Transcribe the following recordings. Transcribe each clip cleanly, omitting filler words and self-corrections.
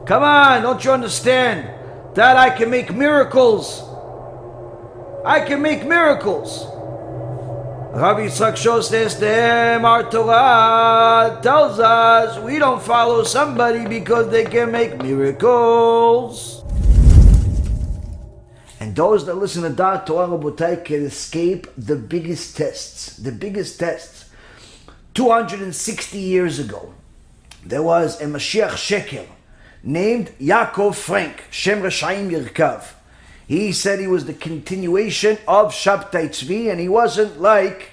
Come on, don't you understand that I can make miracles? I can make miracles. Rabbi Yitzchak Shor says to him, our Torah tells us we don't follow somebody because they can make miracles. And those that listen to Da'at Torah, Rabotai, can escape the biggest tests. The biggest tests. 260 years ago, there was a MaShiach Sheker named Yaakov Frank, Shem Rashaim Yirkav. He said he was the continuation of Shabtai Tzvi, and he wasn't like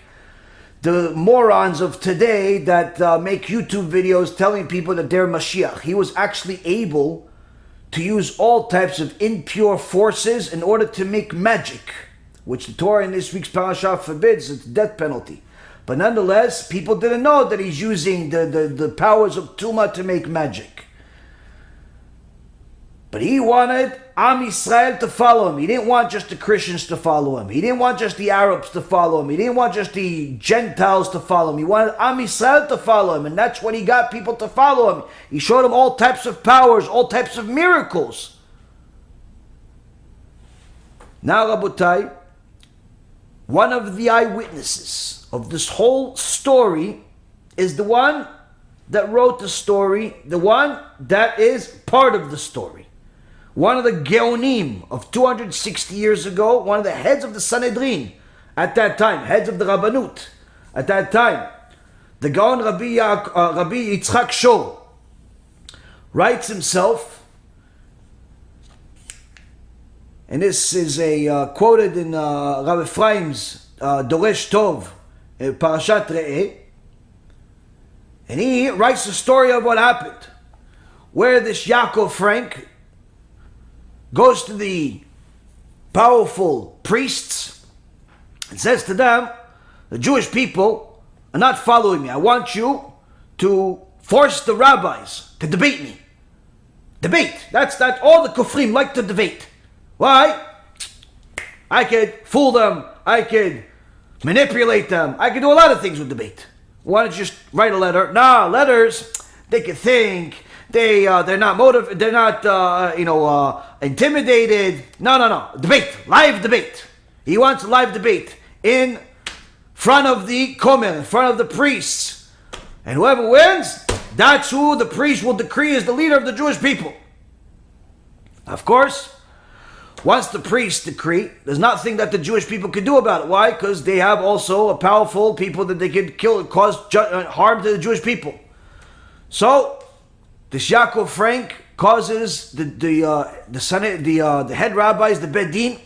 the morons of today that make YouTube videos telling people that they're Mashiach. He was actually able to use all types of impure forces in order to make magic, which the Torah in this week's parasha forbids. It's death penalty. But nonetheless, people didn't know that he's using the powers of Tumah to make magic. But he wanted Am Yisrael to follow him. He didn't want just the Christians to follow him. He didn't want just the Arabs to follow him. He didn't want just the Gentiles to follow him. He wanted Am Yisrael to follow him. And that's when he got people to follow him. He showed them all types of powers, all types of miracles. Now, Rabotai, one of the eyewitnesses of this whole story is the one that wrote the story, the one that is part of the story. One of the Geonim of 260 years ago, one of the heads of the Sanhedrin at that time, heads of the Rabbanut at that time, the Gaon Rabbi Yitzchak Shor writes himself, and this is quoted in Rabbi Ephraim's Doresh Tov, Parashat Re'eh, and he writes the story of what happened, where this Yaakov Frank goes to the powerful priests and says to them, the Jewish people are not following me. I want you to force the rabbis to debate me. Debate. That's all the kofrim like to debate. Why? I could fool them. I could manipulate them. I could do a lot of things with debate. Why don't you just write a letter? No, letters, they can think. They're not motivated. They're not intimidated. No. Debate, live debate. He wants a live debate in front of the komer, in front of the priests, and whoever wins, that's who the priest will decree as the leader of the Jewish people. Of course, once the priests decree, there's nothing that the Jewish people can do about it. Why? Because they have also a powerful people that they could kill, cause harm to the Jewish people. So this Yaakov Frank causes the head rabbis, the Bedin,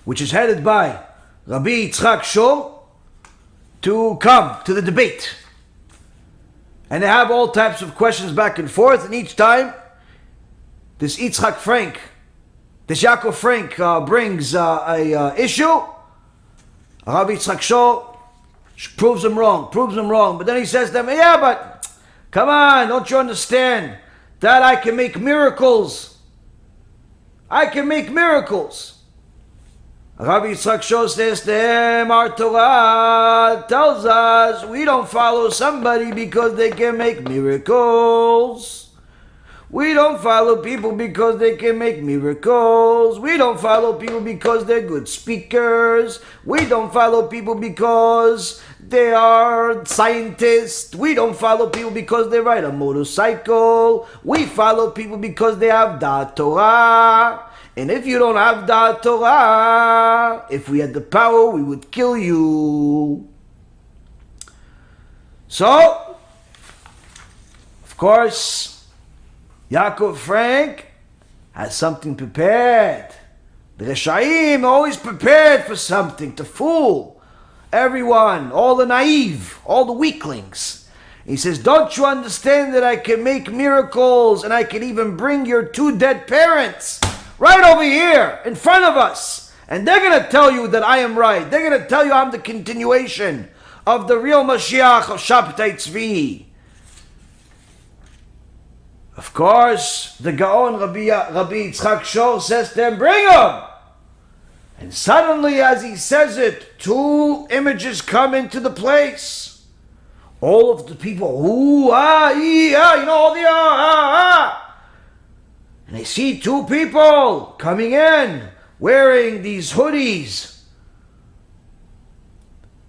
which is headed by Rabbi Yitzchak Shor, to come to the debate. And they have all types of questions back and forth, and each time this Yaakov Frank brings a issue, Rabbi Yitzchak Shor proves him wrong. But then he says to them, yeah, but come on, don't you understand that I can make miracles? I can make miracles. Rabbi Yitzchak Shor says to him, our Torah tells us we don't follow somebody because they can make miracles. We don't follow people because they can make miracles. We don't follow people because they're good speakers. We don't follow people because they are scientists. We don't follow people because they ride a motorcycle. We follow people because they have Da'at Torah. And if you don't have Da'at Torah, if we had the power, we would kill you. So, of course, Yaakov Frank has something prepared. The Reshaim are always prepared for something to fool everyone, all the naive, all the weaklings. He says, don't you understand that I can make miracles and I can even bring your two dead parents right over here in front of us? And they're going to tell you that I am right. They're going to tell you I'm the continuation of the real Mashiach of Shabtai Tzvi. Of course, the Gaon Rabbi Yitzchak Shor says to him, bring him! And suddenly, as he says it, two images come into the place. All of the people, all the they see two people coming in wearing these hoodies.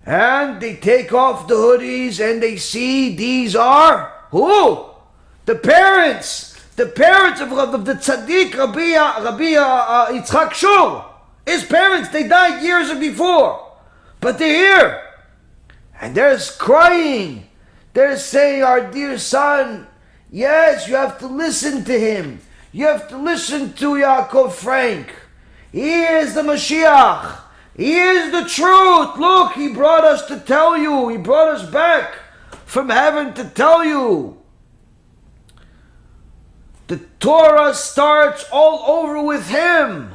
And they take off the hoodies and they see these are who? The parents of the Tzadika, Rabbi Yitzchak Shul. His parents, they died years before. But they're here. And they're crying. They're saying, our dear son, yes, you have to listen to him. You have to listen to Yaakov Frank. He is the MaShiach. He is the truth. Look, he brought us to tell you. He brought us back from heaven to tell you. The Torah starts all over with him.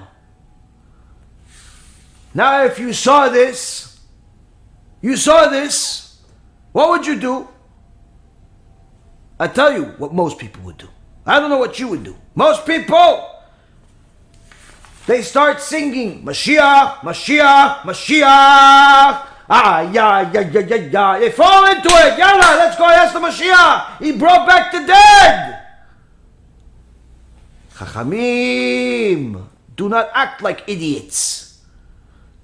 Now, if you saw this, what would you do? I tell you what most people would do. I don't know what you would do. Most people, they start singing, Mashiach, Mashiach, Mashiach. Yeah. They fall into it. Yalla, let's go ask the Mashiach. He brought back the dead. Chachamim, do not act like idiots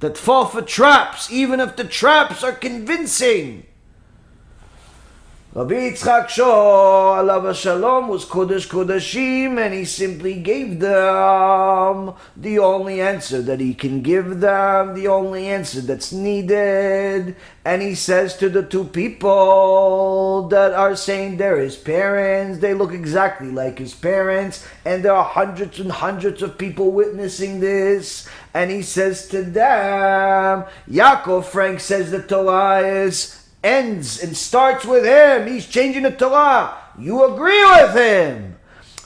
that fall for traps, even if the traps are convincing. Rabbi Yitzchak Shul, alav hashalom, was Kodesh Kodashim, and he simply gave them the only answer that he can give them, the only answer that's needed. And he says to the two people that are saying they're his parents, they look exactly like his parents, and there are hundreds and hundreds of people witnessing this. And he says to them, Yaakov Frank says the Torah ends and starts with him. He's changing the Torah. You agree with him.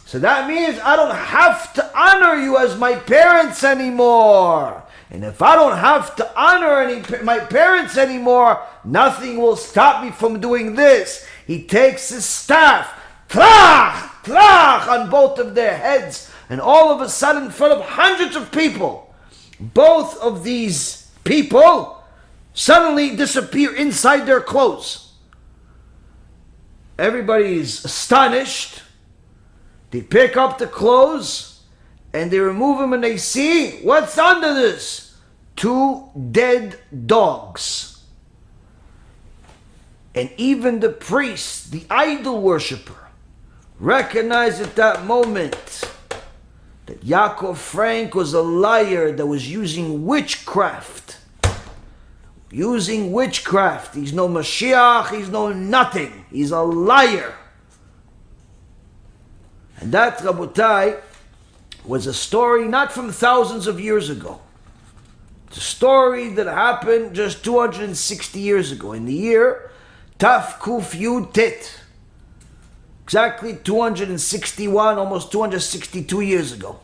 So that means I don't have to honor you as my parents anymore. And if I don't have to honor my parents anymore, nothing will stop me from doing this. He takes his staff, tlach, on both of their heads. And all of a sudden, in front of hundreds of people, both of these people suddenly disappear inside their clothes. Everybody's astonished. They pick up the clothes and they remove them and they see, what's under this? 2 dead dogs. And even the priest, the idol worshiper, recognized at that moment that Yaakov Frank was a liar that was using witchcraft. Using witchcraft. He's no Mashiach, he's no nothing. He's a liar. And that, Rabotai, was a story not from thousands of years ago. It's a story that happened just 260 years ago, in the year Taf Kuf Yud Tet. Exactly 261, almost 262 years ago.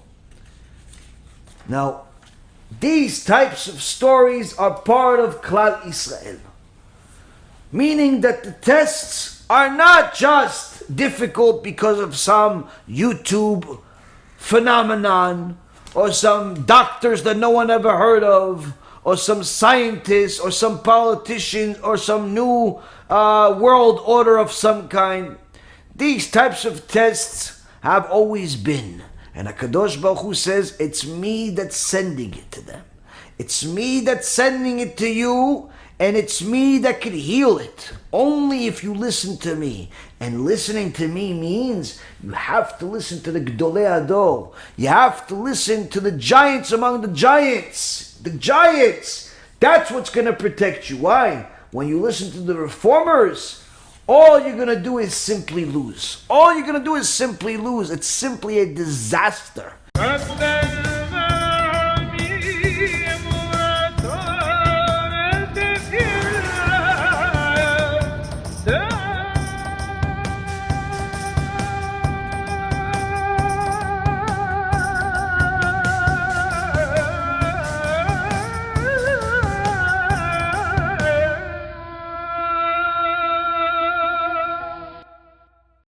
Now, these types of stories are part of Klal Yisrael. Meaning that the tests are not just difficult because of some YouTube phenomenon, or some doctors that no one ever heard of, or some scientists, or some politicians, or some new world order of some kind. These types of tests have always been. And HaKadosh Baruch Hu says, it's me that's sending it to them. It's me that's sending it to you, and it's me that can heal it. Only if you listen to me. And listening to me means you have to listen to the Gdolei Ador. You have to listen to the giants among the giants. The giants. That's what's going to protect you. Why? When you listen to the reformers, all you're going to do is simply lose. All you're going to do is simply lose. It's simply a disaster.